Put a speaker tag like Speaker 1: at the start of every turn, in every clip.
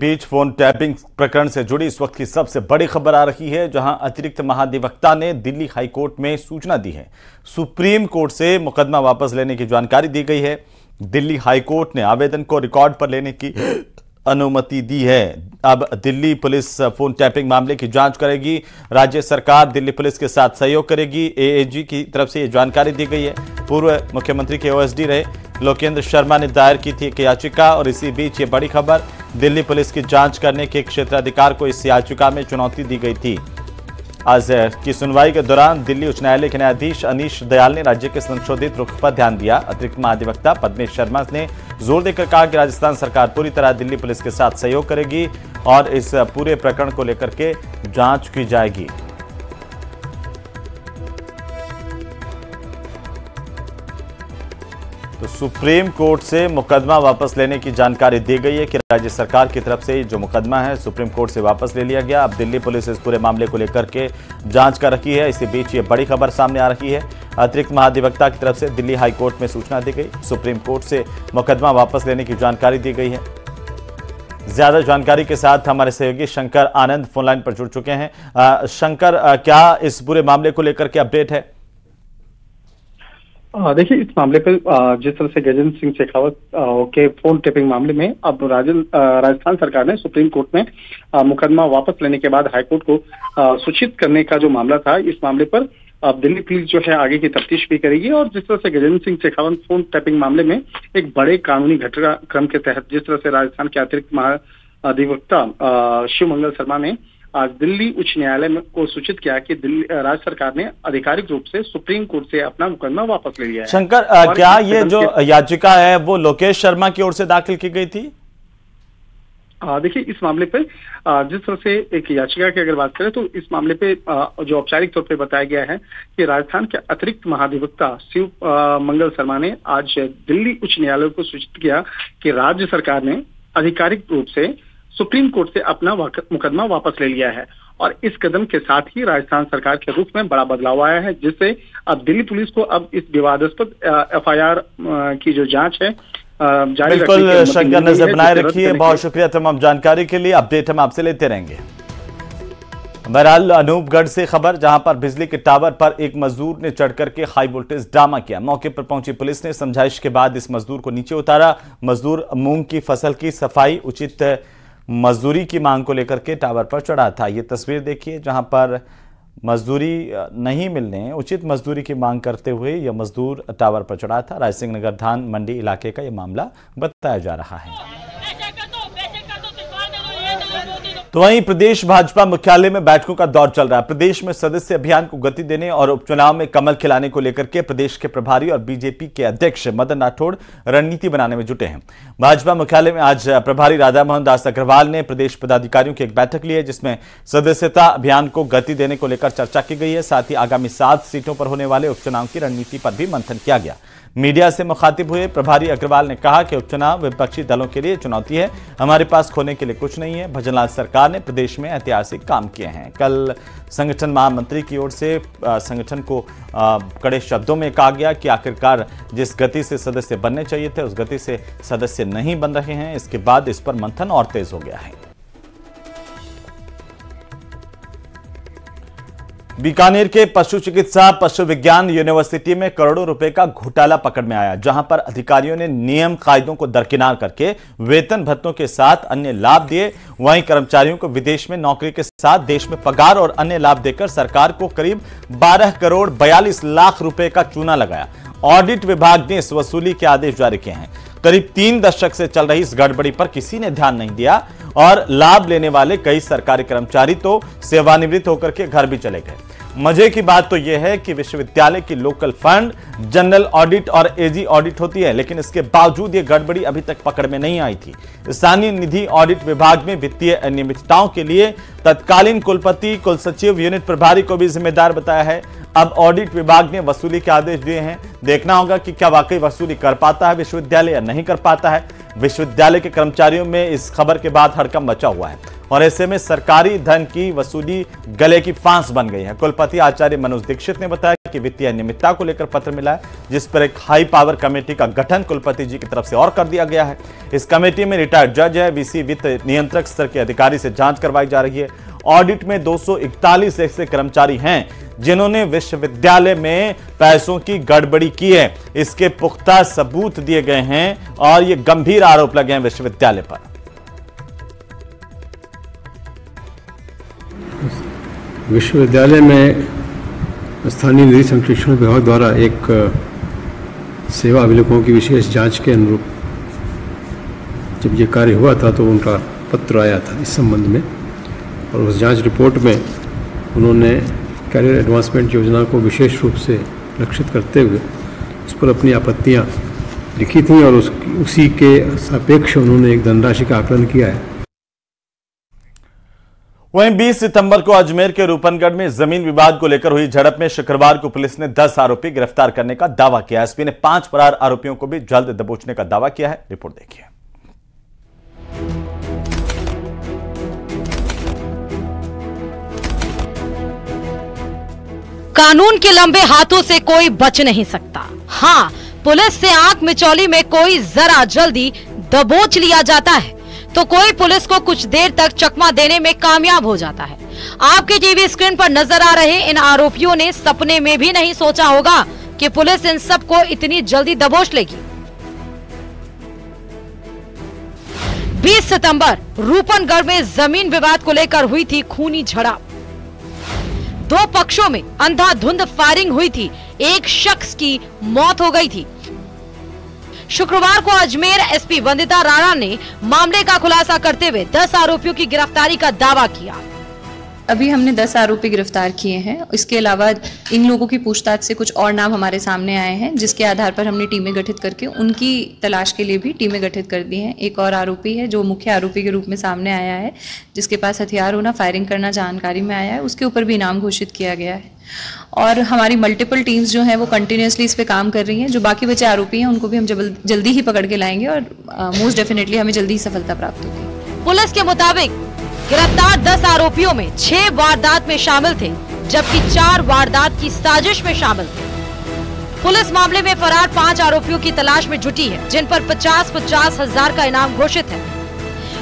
Speaker 1: बीच phone tapping प्रकरण से जुड़ी इस वक्त की सबसे बड़ी खबर आ रही है, जहां अतिरिक्त महाधिवक्ता ने दिल्ली हाईकोर्ट में सूचना दी है। सुप्रीम कोर्ट से मुकदमा वापस लेने की जानकारी दी गई है। दिल्ली हाईकोर्ट ने आवेदन को रिकॉर्ड पर लेने की अनुमति दी है। अब दिल्ली पुलिस फोन टैपिंग मामले की जांच करेगी। राज्य सरकार दिल्ली पुलिस के साथ सहयोग करेगी। एएजी की तरफ से यह जानकारी दी गई है। पूर्व मुख्यमंत्री के ओएसडी रहे लोकेंद्र शर्मा ने दायर की थी एक याचिका, और इसी बीच ये बड़ी खबर, दिल्ली पुलिस की जांच करने के क्षेत्राधिकार को इस याचिका में चुनौती दी गई थी। आज की सुनवाई के दौरान दिल्ली उच्च न्यायालय के न्यायाधीश अनीश दयाल ने राज्य के संशोधित रुख पर ध्यान दिया। अतिरिक्त महाधिवक्ता पद्मेश शर्मा ने जोर देकर कहा कि राजस्थान सरकार पूरी तरह दिल्ली पुलिस के साथ सहयोग करेगी और इस पूरे प्रकरण को लेकर के जांच की जाएगी। तो सुप्रीम कोर्ट से मुकदमा वापस लेने की जानकारी दी गई है कि राज्य सरकार की तरफ से जो मुकदमा है सुप्रीम कोर्ट से वापस ले लिया गया। अब दिल्ली पुलिस इस पूरे मामले को लेकर के जांच कर रही है। इसी बीच ये बड़ी खबर सामने आ रही है। अतिरिक्त महाधिवक्ता की तरफ से दिल्ली हाई कोर्ट में सूचना दी गई। सुप्रीम कोर्ट से मुकदमा वापस लेने की जानकारी दी गई है। ज्यादा जानकारी के साथ हमारे सहयोगी शंकर आनंद फोनलाइन पर जुड़ चुके हैं। शंकर, क्या इस पूरे मामले को लेकर के अपडेट है?
Speaker 2: देखिए, इस मामले पर जिस तरह से गजेंद्र सिंह शेखावत के फोन टेपिंग मामले में अब राजस्थान सरकार ने सुप्रीम कोर्ट में मुकदमा वापस लेने के बाद हाईकोर्ट को सूचित करने का जो मामला था, इस मामले पर अब दिल्ली पुलिस जो है आगे की तफ्तीश भी करेगी। और जिस तरह से गजेंद्र सिंह शेखावत फोन टैपिंग मामले में एक बड़े कानूनी घटनाक्रम के तहत जिस तरह से राजस्थान के अतिरिक्त महाधिवक्ता शिव मंगल शर्मा ने आज दिल्ली उच्च न्यायालय को सूचित किया कि दिल्ली राज्य सरकार ने आधिकारिक रूप से सुप्रीम कोर्ट से अपना मुकदमा वापस ले लिया है।
Speaker 1: शंकर, क्या ये जो याचिका है वो लोकेश शर्मा की ओर से दाखिल की गई थी?
Speaker 2: देखिए, इस मामले पे जिस तरह से एक याचिका की अगर बात करें तो इस मामले पे जो औपचारिक तौर पे बताया गया है कि राजस्थान के अतिरिक्त महाधिवक्ता शिव मंगल शर्मा ने आज दिल्ली उच्च न्यायालय को सूचित किया कि राज्य सरकार ने आधिकारिक रूप से सुप्रीम कोर्ट से अपना मुकदमा वापस ले लिया है। और इस कदम के साथ ही राजस्थान सरकार के रुख में बड़ा बदलाव आया है, जिससे अब दिल्ली पुलिस को अब इस विवादास्पद एफआईआर की जो जांच है जारी रखने की अनुमति
Speaker 1: बिल्कुल शंकर, नजर बनाए रखिए। बहुत शुक्रिया तमाम जानकारी के लिए। अपडेट हम आपसे लेते रहेंगे। बहरहाल अनूपगढ़ से खबर, जहां पर बिजली के टावर पर एक मजदूर ने चढ़ करके हाई वोल्टेज ड्रामा किया। मौके पर पहुंची पुलिस ने समझाइश के बाद इस मजदूर को नीचे उतारा। मजदूर मूंग की फसल की सफाई, उचित मजदूरी की मांग को लेकर के टावर पर चढ़ा था। ये तस्वीर देखिए, जहां पर मजदूरी नहीं मिलने, उचित मजदूरी की मांग करते हुए यह मजदूर टावर पर चढ़ा था। रायसिंह नगर धान मंडी इलाके का यह मामला बताया जा रहा है। तो वहीं प्रदेश भाजपा मुख्यालय में बैठकों का दौर चल रहा है। प्रदेश में सदस्य अभियान को गति देने और उपचुनाव में कमल खिलाने को लेकर के प्रदेश के प्रभारी और बीजेपी के अध्यक्ष मदन राठौड़ रणनीति बनाने में जुटे हैं। भाजपा मुख्यालय में आज प्रभारी राधा मोहन दास अग्रवाल ने प्रदेश पदाधिकारियों की एक बैठक ली है, जिसमें सदस्यता अभियान को गति देने को लेकर चर्चा की गई है। साथ ही आगामी 7 सीटों पर होने वाले उपचुनाव की रणनीति पर भी मंथन किया गया। मीडिया से मुखातिब हुए प्रभारी अग्रवाल ने कहा कि उपचुनाव विपक्षी दलों के लिए चुनौती है, हमारे पास खोने के लिए कुछ नहीं है। भजनलाल सरकार ने प्रदेश में ऐतिहासिक काम किए हैं। कल संगठन महामंत्री की ओर से संगठन को कड़े शब्दों में कहा गया कि आखिरकार जिस गति से सदस्य बनने चाहिए थे उस गति से सदस्य नहीं बन रहे हैं। इसके बाद इस पर मंथन और तेज हो गया है। बीकानेर के पशु चिकित्सा पशु विज्ञान यूनिवर्सिटी में करोड़ों रुपए का घोटाला पकड़ में आया, जहां पर अधिकारियों ने नियम कायदों को दरकिनार करके वेतन भत्तों के साथ अन्य लाभ दिए। वहीं कर्मचारियों को विदेश में नौकरी के साथ देश में पगार और अन्य लाभ देकर सरकार को करीब 12 करोड़ 42 लाख रुपए का चूना लगाया। ऑडिट विभाग ने इस वसूली के आदेश जारी किए हैं। करीब 3 दशक से चल रही इस गड़बड़ी पर किसी ने ध्यान नहीं दिया और लाभ लेने वाले कई सरकारी कर्मचारी तो सेवानिवृत्त होकर के घर भी चले गए। मजे की बात तो यह है कि विश्वविद्यालय की लोकल फंड, जनरल ऑडिट और एजी ऑडिट होती है, लेकिन इसके बावजूद यह गड़बड़ी अभी तक पकड़ में नहीं आई थी। स्थानीय निधि ऑडिट विभाग में वित्तीय अनियमितताओं के लिए तत्कालीन कुलपति, कुलसचिव, यूनिट प्रभारी को भी जिम्मेदार बताया है। अब ऑडिट विभाग ने वसूली के आदेश दिए हैं। देखना होगा कि क्या वाकई वसूली कर पाता है विश्वविद्यालय या नहीं कर पाता है। विश्वविद्यालय के कर्मचारियों में इस खबर के बाद हड़कंप मचा हुआ है और ऐसे में सरकारी धन की वसूली गले की फांस बन गई है। कुलपति आचार्य मनोज दीक्षित ने बताया की वित्तीय अनियमितता को लेकर पत्र मिला है, जिस पर एक हाई पावर कमेटी का गठन कुलपति जी की तरफ से और कर दिया गया है। इस कमेटी में रिटायर्ड जज है, वीसी वित्त नियंत्रक स्तर के अधिकारी से जांच करवाई जा रही है। ऑडिट में 241 ऐसे कर्मचारी हैं जिन्होंने विश्वविद्यालय में पैसों की गड़बड़ी की है। इसके पुख्ता सबूत दिए गए हैं और ये गंभीर आरोप लगे हैं विश्वविद्यालय पर।
Speaker 3: विश्वविद्यालय में स्थानीय निधि संरक्षण विभाग द्वारा एक सेवा अभिलेखों की विशेष जांच के अनुरूप जब ये कार्य हुआ था तो उनका पत्र आया था इस संबंध में, और उस जांच रिपोर्ट में उन्होंने कैरियर एडवांसमेंट योजना को विशेष रूप से लक्षित करते हुए उस पर अपनी आपत्तियां लिखी थी और उसी के सापेक्ष उन्होंने एक धनराशि का आकलन किया है।
Speaker 1: वहीं 20 सितंबर को अजमेर के रूपनगढ़ में जमीन विवाद को लेकर हुई झड़प में शुक्रवार को पुलिस ने 10 आरोपी गिरफ्तार करने का दावा किया। एसपी ने 5 फरार आरोपियों को भी जल्द दबोचने का दावा किया है। रिपोर्ट देखिए।
Speaker 4: कानून के लंबे हाथों से कोई बच नहीं सकता। हाँ, पुलिस से आंख मिचौली में कोई जरा जल्दी दबोच लिया जाता है तो कोई पुलिस को कुछ देर तक चकमा देने में कामयाब हो जाता है। आपके टीवी स्क्रीन पर नजर आ रहे इन आरोपियों ने सपने में भी नहीं सोचा होगा कि पुलिस इन सबको इतनी जल्दी दबोच लेगी। 20 सितंबर रूपनगढ़ में जमीन विवाद को लेकर हुई थी खूनी झड़प। दो पक्षों में अंधाधुंध फायरिंग हुई थी, एक शख्स की मौत हो गई थी। शुक्रवार को अजमेर एसपी वंदिता राणा ने मामले का खुलासा करते हुए 10 आरोपियों की गिरफ्तारी का दावा किया।
Speaker 5: अभी हमने 10 आरोपी गिरफ्तार किए हैं। इसके अलावा इन लोगों की पूछताछ से कुछ और नाम हमारे सामने आए हैं, जिसके आधार पर हमने टीमें गठित करके उनकी तलाश के लिए भी टीमें गठित कर दी हैं। एक और आरोपी है जो मुख्य आरोपी के रूप में सामने आया है, जिसके पास हथियार होना, फायरिंग करना जानकारी में आया है, उसके ऊपर भी इनाम घोषित किया गया है। और हमारी मल्टीपल टीम्स जो हैं वो कंटिन्यूसली इस पे काम कर रही हैं। जो बाकी बचे आरोपी हैं उनको भी हम जल्दी ही पकड़ के लाएंगे और मोस्ट डेफिनेटली हमें जल्दी ही सफलता प्राप्त होगी।
Speaker 4: पुलिस के मुताबिक गिरफ्तार 10 आरोपियों में 6 वारदात में शामिल थे, जबकि 4 वारदात की साजिश में शामिल थे। पुलिस मामले में फरार 5 आरोपियों की तलाश में जुटी है, जिन पर 50-50 हजार का इनाम घोषित है।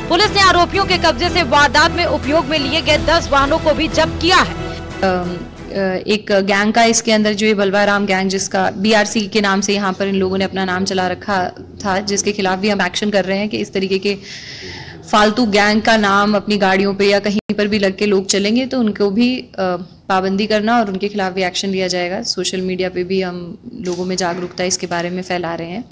Speaker 4: पुलिस ने आरोपियों के कब्जे से वारदात में उपयोग में लिए गए 10 वाहनों को भी जब्त किया है।
Speaker 5: एक गैंग का इसके अंदर जो ये बलवाराम गैंग, जिसका BRC के नाम से यहाँ पर इन लोगों ने अपना नाम चला रखा था, जिसके खिलाफ भी हम एक्शन कर रहे हैं कि इस तरीके के फालतू गैंग का नाम अपनी गाड़ियों पे या कहीं पर भी लग के लोग चलेंगे तो उनको भी पाबंदी करना और उनके खिलाफ भी एक्शन लिया जाएगा। सोशल मीडिया पे भी हम लोगों में जागरूकता इसके बारे में फैला रहे हैं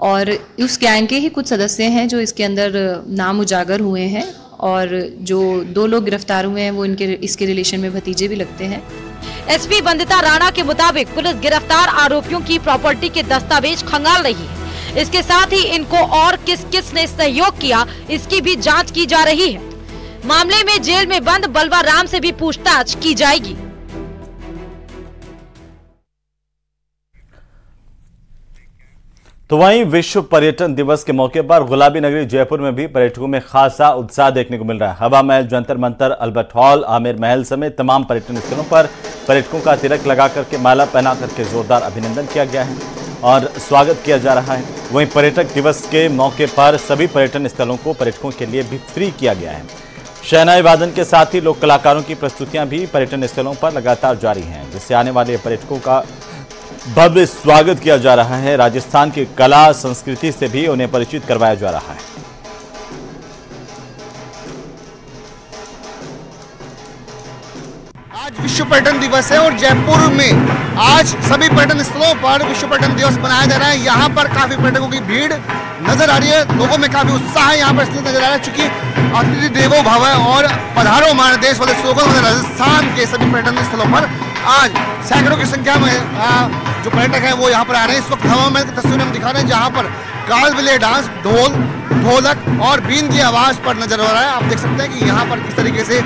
Speaker 5: और उस गैंग के ही कुछ सदस्य हैं जो इसके अंदर नाम उजागर हुए हैं और जो 2 लोग गिरफ्तार हुए हैं वो इसके रिलेशन में भतीजे भी लगते हैं।
Speaker 4: एसपी वंदिता राणा के मुताबिक पुलिस गिरफ्तार आरोपियों की प्रॉपर्टी के दस्तावेज खंगाल रही है। इसके साथ ही इनको और किस किस ने सहयोग किया इसकी भी जांच की जा रही है। मामले में जेल में बंद बलवाराम से भी पूछताछ की जाएगी।
Speaker 1: तो वहीं विश्व पर्यटन दिवस के मौके पर गुलाबी नगरी जयपुर में भी पर्यटकों में खासा उत्साह देखने को मिल रहा है। हवा महल, जंतर मंतर, अल्बर्ट हॉल, आमेर महल समेत तमाम पर्यटन स्थलों पर पर्यटकों का तिलक लगा करके, माला पहना करके जोरदार अभिनंदन किया गया है और स्वागत किया जा रहा है। वहीं पर्यटक दिवस के मौके पर सभी पर्यटन स्थलों को पर्यटकों के लिए भी फ्री किया गया है। शहनाई वादन के साथ ही लोक कलाकारों की प्रस्तुतियां भी पर्यटन स्थलों पर लगातार जारी हैं, जिससे आने वाले पर्यटकों का भव्य स्वागत किया जा रहा है। राजस्थान की कला संस्कृति से भी उन्हें परिचित करवाया जा रहा है।
Speaker 6: आज विश्व पर्यटन दिवस है और जयपुर में आज सभी पर्यटन स्थलों पर विश्व पर्यटन दिवस मनाया जा रहा है। यहाँ पर काफी पर्यटकों की भीड़ नजर आ रही है, लोगों में काफी उत्साह है यहाँ पर इसलिए नजर आ रहा है चूंकि अतिथि देवो भव और पधारो हमारे देश वाले स्लोगन वाले राजस्थान के सभी पर्यटन स्थलों पर आज सैकड़ों की संख्या में जो पर्यटक हैं वो यहाँ पर आ रहे हैं। इस वक्त हवा महल की तस्वीरें हम दिखा रहे हैं जहाँ पर कालबेलिया डांस, ढोल, ढोलक और बीन की आवाज पर नजर आ रहा है। आप देख सकते हैं कि यहाँ पर किस तरीके से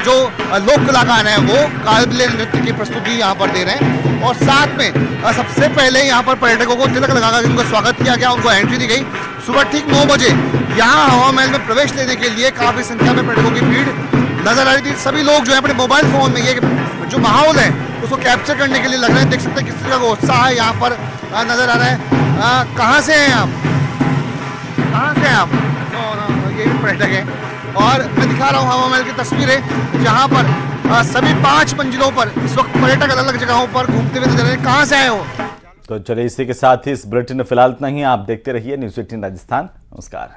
Speaker 6: जो लोक कलाकार हैं वो कालबेलिया नृत्य की प्रस्तुति यहाँ पर दे रहे हैं और साथ में सबसे पहले यहाँ पर पर्यटकों को तिलक लगाकर उनको स्वागत किया गया, उनको एंट्री दी गई। सुबह ठीक 9 बजे यहाँ हवा महल में प्रवेश लेने के लिए काफी संख्या में पर्यटकों की भीड़ नजर आ रही थी। सभी लोग जो है अपने मोबाइल फोन में ये जो माहौल है उसको कैप्चर करने के लिए लग रहे हैं। देख सकते हैं किस तरह का उत्साह है यहाँ पर नजर आ रहा है। कहाँ से हैं आप? कहाँ से हैं आप? ये भी पर्यटक है और मैं दिखा रहा हूँ हवा महल की तस्वीरें जहाँ पर सभी 5 मंजिलों पर इस वक्त पर्यटक अलग अलग जगहों पर घूमते हुए नजर आ रहे हैं। कहाँ से आए हो?
Speaker 1: तो चलिए इसी के साथ ही इस बुलेटिन में फिलहाल इतना ही। आप देखते रहिए न्यूज़ 18 राजस्थान। नमस्कार।